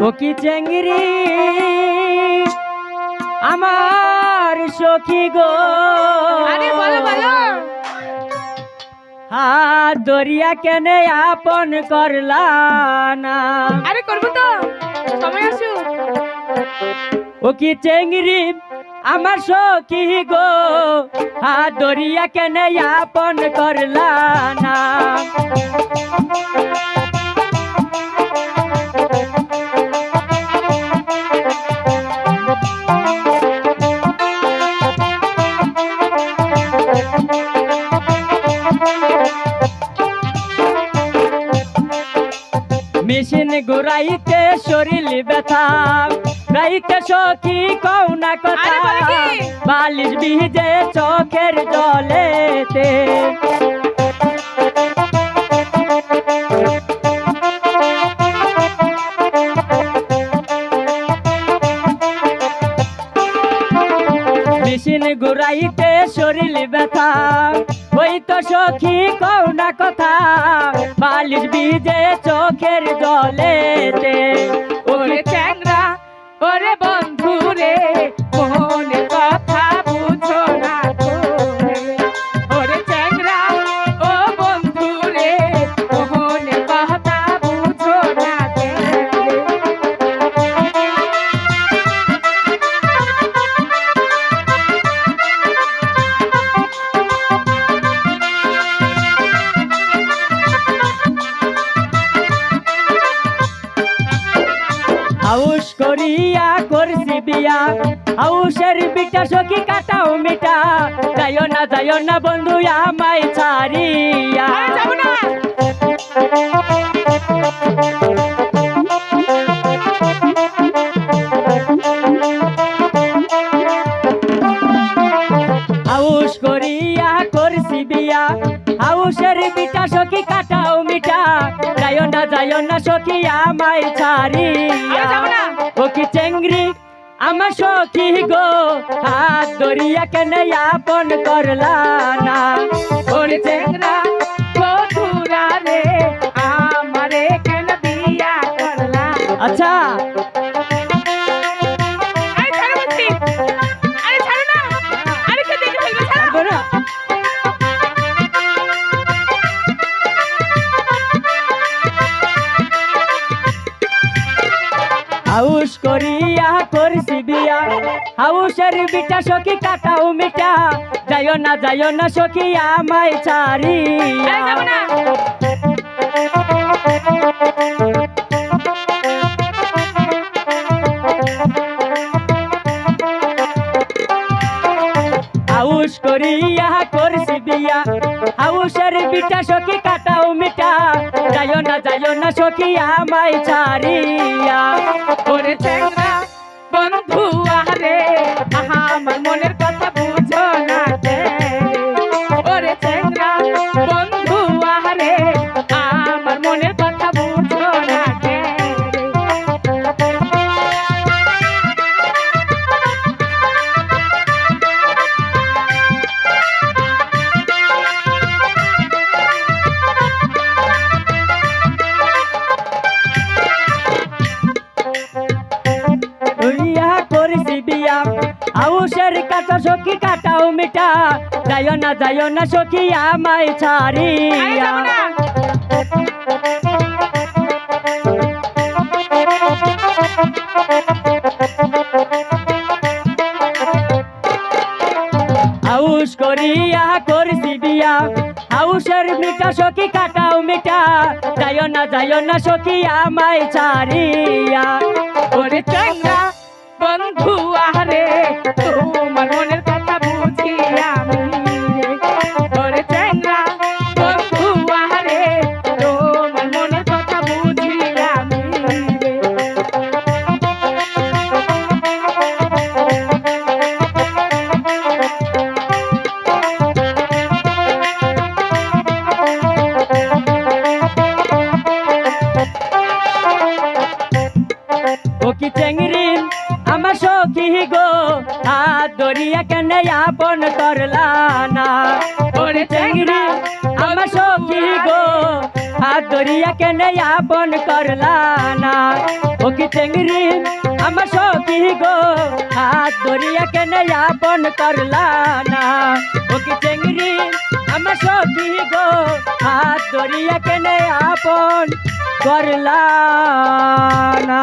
ও কি চেঙ্গিরি আমার সখী গো, আরে বলো বলো। হাত দরিয়া কেনে আপন করলা না। আরে করবো তো, সময় আসুক। ও কি চেঙ্গিরি আমার সখী গো, হাত দরিয়া কেনে আপন করলা না। মেশিন ঘুরাইতে শরীর ব্যথা, রাইতে সখী কও না কথা, আরে বলো কি? বালিশ ভিজে চোখের জলেতে। মেশিন ঘুরাইতে শরীর ব্যথা, ওই তো সখী কও না কথা, বালিশ ভিজে চোখের জলেতে। ওরে চ্যাংরা ওরে বন্ধু রে, মনে কথা বুঝো না তোরে। ওরে চ্যাংরা ও বন্ধু রে, মনে কথা বুঝো না তোরে। হাউস করিয়া করছি বিয়া, হাউসের বিটা সখী কাটাও মিটা, যাইও না বন্ধু আমায় ছাড়িয়া। আরে যাবো না। হাউস করিয়া করছি বিয়া, হাউসের বিটা সখী কাটাও মিটা, যাইও না সখী আমায় আরে ছাড়িয়া। যাবো না। ও কি চেঙ্গরি আমার সখী গো, হাত দরিয়া কেনে আপন করলা না। ওরে চ্যাংরা বন্ধুরা রে, আমারে কেন বিয়া করলা? আচ্ছা আরে ছাড়ো বলছি। আরে ছাড়ো না। আরে কে দেখে ফেলবে, ছাড়ো। পারবো না। হাউস করিয়া করছি বিয়া, হাউসের বিটা সখী কাটাও মিটা, যাইও না সখী আমায় ছাড়িয়া। আরে যাবো না। হাউস করিয়া করছি বিয়া, হাউসের বিটা সখী কাটাও মিটা, যাইও না সখী আমায় ছাড়িয়া। ওরে চ্যাংরা বন্ধু আরে, আমার মনের কথা বুঝো না রে। ওরে চ্যাংরা বন্ধু আরে, আমার মনের কথা বুঝো না রে। হইয়া করছি বিয়া, হাউসের কাটা সখী কাটাও মিটা, যাইও না সখী আমায় আরে ছাড়িয়া। যাবো না। হাউস করিয়া করছি বিয়া, হাউসের মিটা সখী কাটাও মিটা, যাইও না সখী আমায় ছাড়িয়া। ওরে চ্যাংরা বন্ধু আরে, তোমার মনের কথা বুঝি আমি রে। ওরে চ্যাংরা বন্ধু আরে, তোমার মনের কথা বুঝি আমি রে। ও কি চেঙ্গরি আমার সখী গো, হাত দরিয়া কেনে আপন করলা না। ওরে চেঙ্গরি আমার সখী গো, হাত দরিয়া কেনে আপন করলা না। ও ও কি চেংড়ি আমার সখী গো হাত ধরিয়া কেনে আপন করলা না ও কি চেংড়ি আমার সখী গো হাত ধরিয়া কেনে আপন করলা না